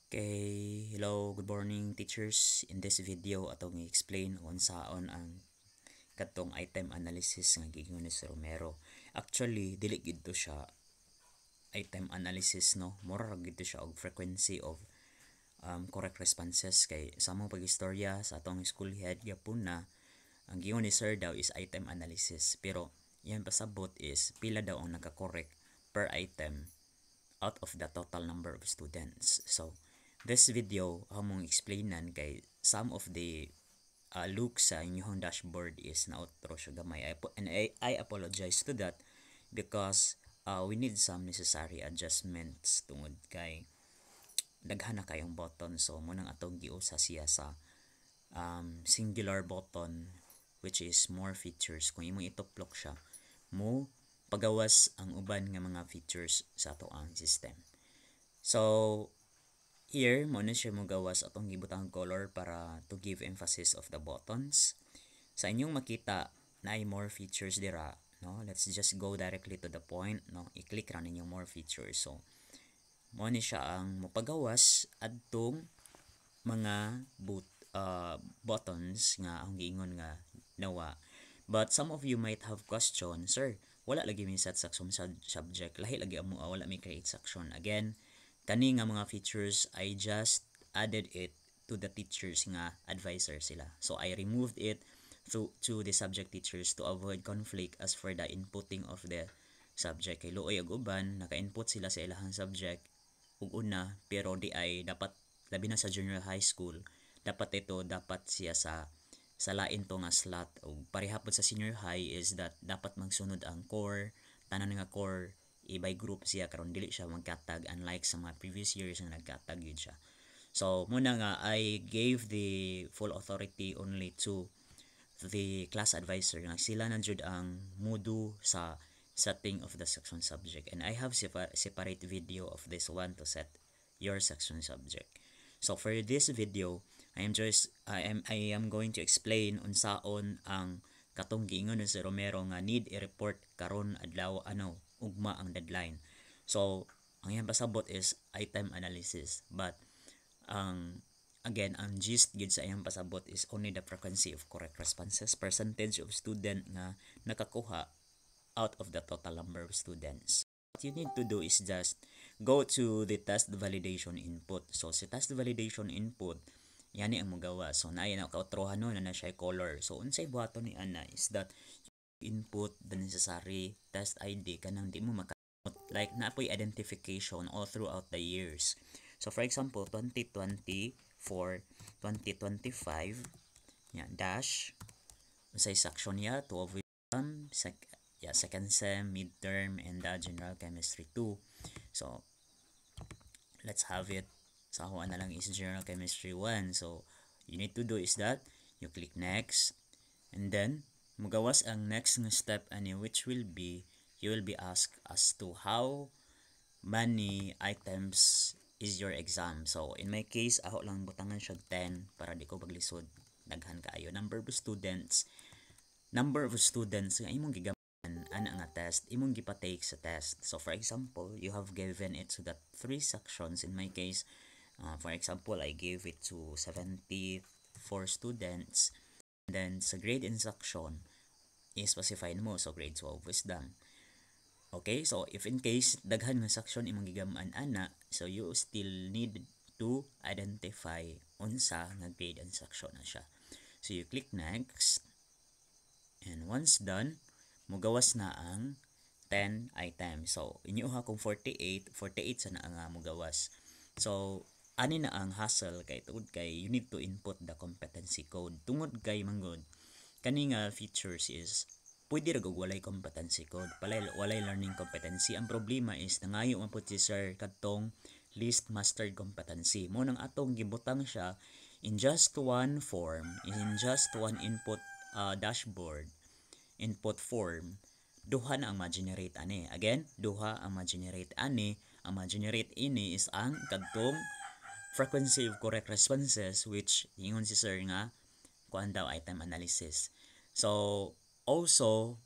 Hello, good morning teachers. In this video, atong i-explain kung saon ang katong item analysis nga giingon ni Sir Romero. Actually, dili gid to siya item analysis, no? Mura ra gid to siya og frequency of correct responses kay sa mong pagistorya sa atong school head gyapon na ang giingon ni Sir daw is item analysis. Pero yan pasabot is pila daw ang naka-correct per item out of the total number of students. So, this video, hamong explainan kay some of the look sa inyong dashboard is na-outro siya gamay. I apologize to that because we need some necessary adjustments tungod kay daghan na kayong button. So, munang atong giusa siya sa singular button which is more features. Kung imong ituplok siya, mo pagawas ang uban nga mga features sa ato ang system. So, here, mo na siya mo gawas atong gibutang color para to give emphasis of the buttons. Sa inyong makita na ay more features dira, no? Let's just go directly to the point, no? I-click ra ninyo more features. So, mo ni siya ang mopagawas adtong mga buttons nga ang giingon nga nawa. But some of you might have questions, sir, wala lagi may set section subject, lahi lagi amo wala may create section. Again, kani nga mga features I just added it to the teachers nga advisor sila. So I removed it to the subject teachers to avoid conflict as for the inputting of the subject. Kay luoy ag uban naka-input sila sa ilahang subject ug una pero di ay dapat labi na sa junior high school dapat siya sa lain to nga slot ug parehapon sa senior high is that dapat magsunod ang core tanan nga core by group siya karon dili siya magkatag unlike sa mga previous years na nagkatag yun siya. So muna nga I gave the full authority only to the class advisor nga sila na jud ang mudu sa setting of the section subject, and I have separate video of this one to set your section subject. So for this video, I am going to explain unsaon ang katong giingon ni Sir Romero nga need i-report karon adlaw ugma ang deadline. So ang iyang pasabot is item analysis, but again ang gist gid sa iyang pasabot is only the frequency of correct responses, percentage of student nga nakakuha out of the total number of students. What you need to do is just go to the test validation input. So si test validation input, yani ang magawa. So na yan kautrohan no na siya color. So unsay buhaton ni ana is that input the necessary test ID kanang di mo makamot, like naapoy identification all throughout the years. So for example 2024, 2025 yan dash unsay section ya to avoid second sem, midterm, and general chemistry 2. So, let's have it. Sa ako na lang is general chemistry 1. So, you need to do is that you click next, and then magawas ang next nga step which will be you will be asked as to how many items is your exam. So, in my case, ako lang butangan siya 10 para di ko maglisod. Daghan kaayo number of students nga imong gigam ana nga test imong gipatake sa test. So for example, you have given it to that 3 sections. In my case, for example, I gave it to 74 students. And then sa grade instruction i-specify mo, so grade 12 wisdom. Okay, so if in case daghan nga section imong gigaman ana, so you still need to identify unsa nga grade and section na siya. So you click next, and once done, mugawas na ang 10 items. So, inyuha kung 48 sa na nga mugawas. So, ani na ang hassle kay tungod kay you need to input the competency code. Tungod kay manggod, kani nga features is pwede ra og walay competency code, walay learning competency. Ang problema is nangayo man pud si sir kadtong list mastered competency. Mo nang atong gibutang siya in just one form, in just one input dashboard input form, duha na ang ma-generate ani. Again, duha ang ma-generate ani. Ang ma-generate ini is ang kadtong frequency of correct responses which ingon si sir nga kuan daw item analysis. So also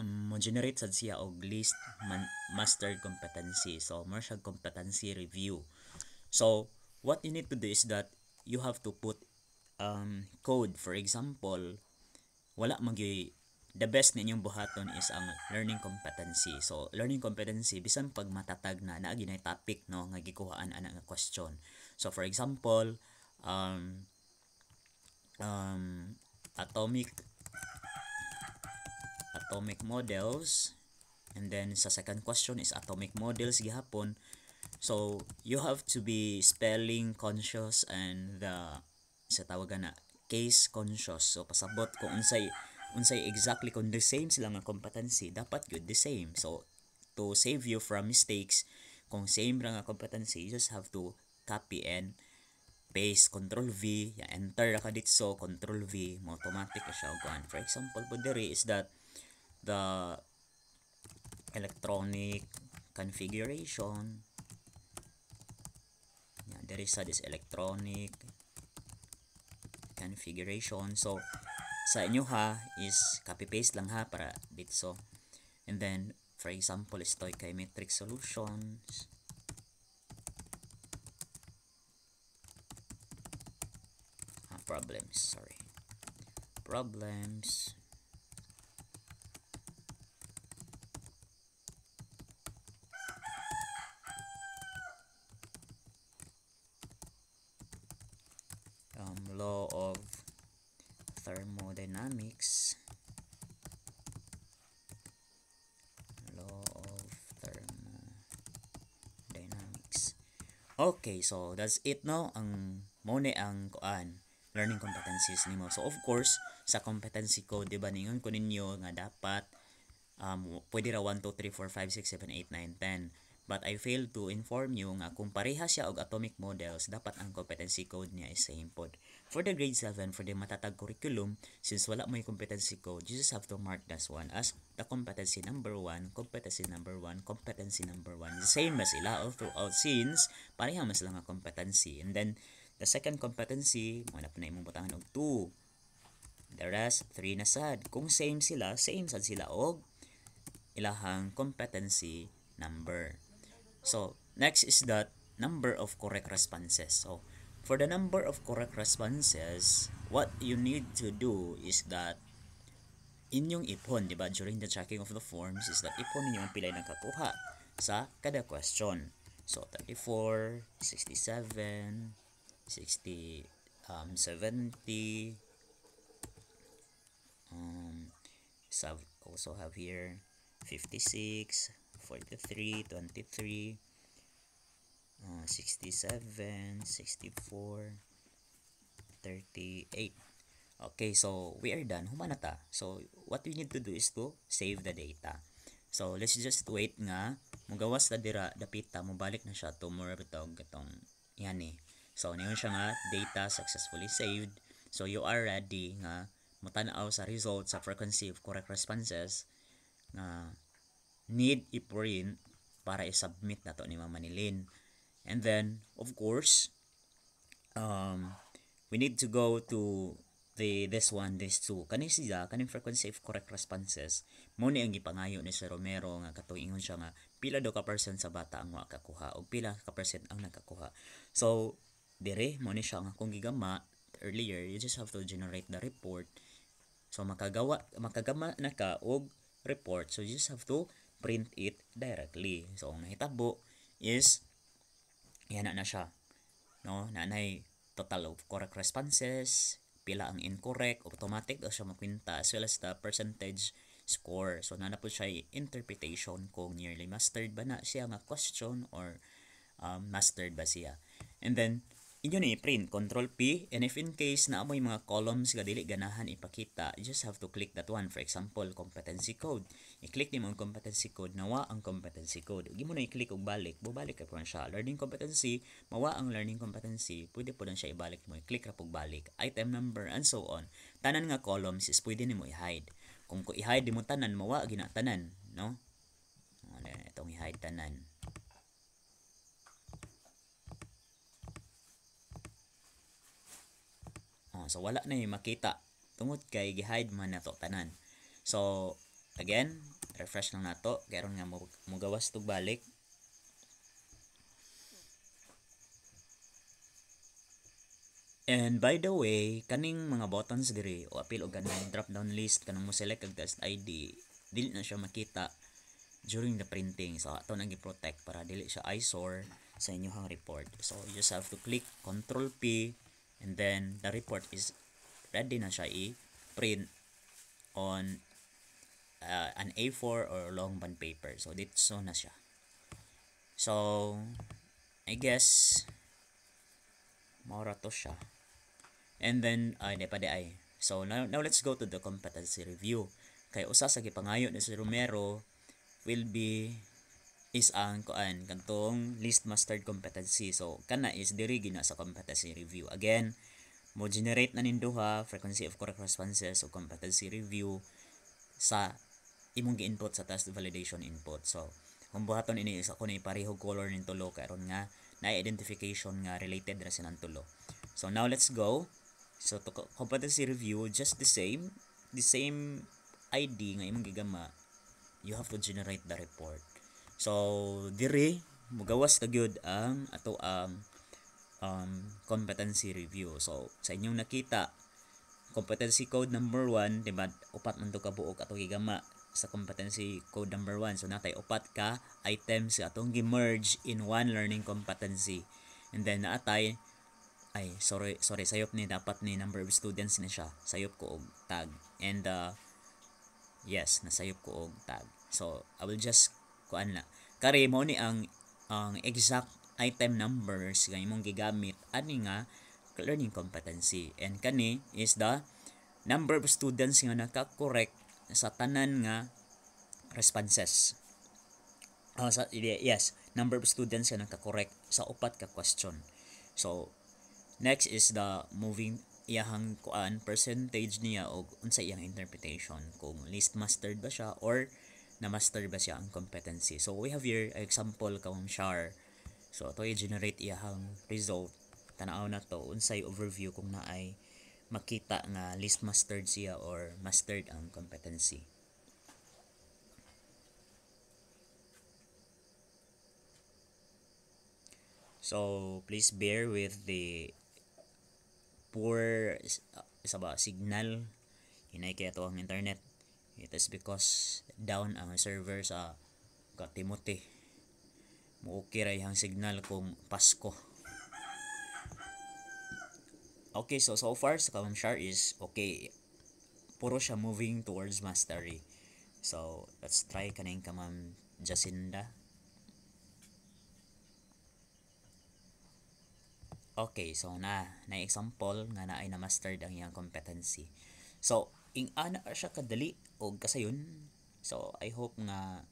mo-generate sad siya og list mastered competency. So more siya competency review. So what you need to do is that you have to put code. For example, wala magyoy the best ninyong buhaton is ang learning competency. So learning competency bisan pag matatag na naa ginay topic no nga gikuhaan ana nga question. So for example, um, um, atomic models, and then sa second question is atomic models gihapon. So you have to be spelling conscious and the sa tawagan na case conscious. So pasabot kung unsay exactly kung the same sila nga competency, dapat good the same. So to save you from mistakes, kung same ra nga competency, you just have to copy and paste, control V, ya enter ra ka ditso, control V, mo automatic na siya ugan. For example, po diri is that the electronic configuration, yeah, there is this electronic configuration. So sa inyo ha is copy paste lang ha para ditso. And then for example, stoichiometric solutions, problems law of thermodynamics, okay. So that's it no, ang mone ang kuan learning competencies nimo. So of course sa competency code, di ba ningon ko ninyo nga dapat pwede ra 1 2 3 4 5 6 7 8 9 10, but I failed to inform you nga kung pareha siya og atomic models, dapat ang competency code niya is same pod. For the grade 7, for the matatag curriculum, since wala may competency code, you just have to mark this one as the competency number 1, competency number 1, competency number 1. The same ba sila all throughout since pareha mas lang nga competency. And then the second competency, mo na imong butangan og 2. The rest 3 na sad. Kung same sila, same sad sila og ilahang competency number. So next is that number of correct responses. So for the number of correct responses, what you need to do is that inyong ipon, di ba, during the checking of the forms, is that ipon ninyo ang pilay nakakuha sa kada question. So 34, 67, 60, 70, also have here 56, 43, 23, 67, 64, 38. Okay, so we are done. Humana ta. So what we need to do is to save the data. So let's just wait nga mugawas ta dira dapita mo balik na siya to more bitog gatong yan eh. So niyon siya nga data successfully saved. So you are ready nga mutanaw sa results sa frequency of correct responses nga need i-print para i-submit na to ni Ma'am Manilin. And then of course we need to go to this two kani siya kaning frequency of correct responses mo ni ang gipangayo ni Sir Romero nga katong ingon siya nga pila daw ka percent sa bata ang wa kakuha o pila ka percent ang nakakuha. So dire mo ni siya nga kung gigama earlier, you just have to generate the report. So makagama na ka og report, so you just have to print it directly. So ang nahitabo is yan na siya no, nanay total of correct responses, pila ang incorrect, automatic daw siya makwinta, as well as the percentage score. So nana po siya interpretation kung nearly mastered ba na siya nga question or mastered ba siya. And then inyo ni i-print, Control P, and if in case na amoy mga columns nga dili ganahan ipakita, you just have to click that one. For example, competency code. I-click nimo ang competency code, nawa ang competency code. Ug mo na i-click og balik, bubalik ka po na siya. Learning competency, mawa ang learning competency, pwede po na siya ibalik mo. I-click ra pog balik. Item number and so on. Tanan nga columns is pwede nimo i-hide. Kung i-hide mo tanan, mawa gina tanan, no? Ano itong i-hide tanan. So wala na yung makita tungod kay gi-hide man nato tanan. So again, refresh lang nato kay aron nga mo gawas tug balik. And by the way, kaning mga buttons diri o apil o ganang drop down list kanang mo select kag test ID, dili na siya makita during the printing. So ato nang gi-protect para dili siya eyesore sa inyong report. So you just have to click Control P and then the report is ready na siya i-print on an A4 or long bond paper. So dito na siya. So I guess maura to siya. And then di pa di ay. So now let's go to the competency review. Kay usa sa gipangayo ni si Romero will be is ang kuan kantong list mastered competency. So kana is diri gina sa competency review. Again, mo generate na ninduha frequency of correct responses o competency review sa imong gi-input sa test validation input. So kung buhaton ini is ako na iparehog color nin tulo karon nga na identification nga related na silang tulo. So now let's go. So to competency review, just the same ID nga imong gigama, you have to generate the report. So diri mugawas ta gyud ang ato ang competency review. So sa inyong nakita competency code number 1, diba upat man to ka buok ato gigama sa competency code number 1. So natay upat ka items atong gi-merge in one learning competency. And then naatay sorry sayop ni dapat ni number of students ni siya. Sayop ko og tag. And yes, nasayop ko og tag. So I will just kuan na. Kare mo ni ang exact item numbers nga imong gigamit ani nga learning competency. And kani is the number of students nga naka-correct sa tanan nga responses. Yes, number of students nga naka-correct sa upat ka question. So next is the moving iyahang kuan percentage niya og unsa iyang interpretation, kung list mastered ba siya or na master ba siya ang competency. So we have here example kung char. So to i-generate iyahang result. Tanaw na to unsay overview kung naay makita nga list mastered siya or mastered ang competency. So please bear with the poor signal hinay kaya to ang internet. It is because down ang server sa Timothy. Mo-okay ra yung signal kung Pasko. Okay, so far sa Kamamshar is okay. Puro siya moving towards mastery. So let's try kaning Kamam Jacinda. Okay, so na example nga naay na mastered ang iyang competency. So ing ana siya kadali og kasayon. So I hope nga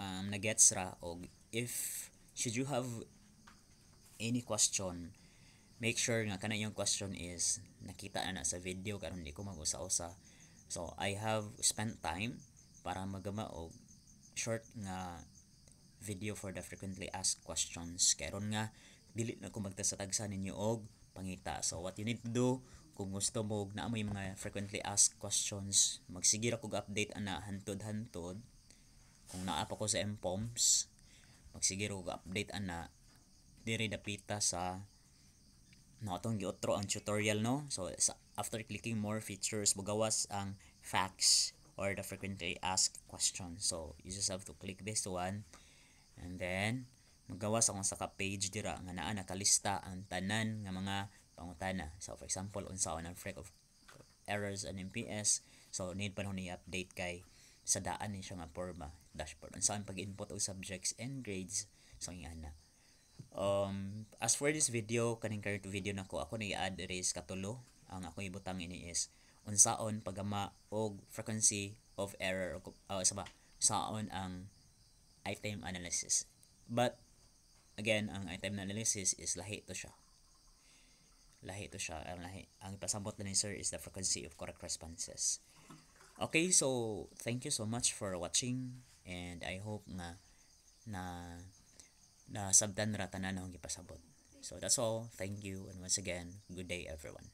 na-gets ra. Og if should you have any question, make sure nga kana yung question is nakita na sa video karon di ko mag-usa-usa. So I have spent time para magama og short nga video for the frequently asked questions. Karon nga dili na ko magtasatagsa ninyo og pangita. So what you need to do kung gusto mo na may mga frequently asked questions, magsigir ako update ana hantod-hantod. Kung naa pa ko sa MPOMS, magsigir ako update ana diri dapita sa atong giotro ang tutorial, no? So after clicking more features, bugawas ang facts or the frequently asked questions. So you just have to click this one and then magawas akong sa ka-page dira nga naa nakalista ang tanan nga mga pangutana. So for example, unsaon ang freq of errors and MPS. So need pa ni update kay sa daan ni siya nga forma dashboard. Unsaon pag-input og subjects and grades. So ingana. As for this video, kaning current video nako, ako ni add erase katulo. Ang ako ibutang ini is unsaon pagama og frequency of error saon ang item analysis. But again, ang item analysis is lahi to siya. Ang pasabot na ni sir is the frequency of correct responses. Okay, so thank you so much for watching and I hope nga na sabdan ra tanan akong gipasabot. So that's all. Thank you and once again, good day everyone.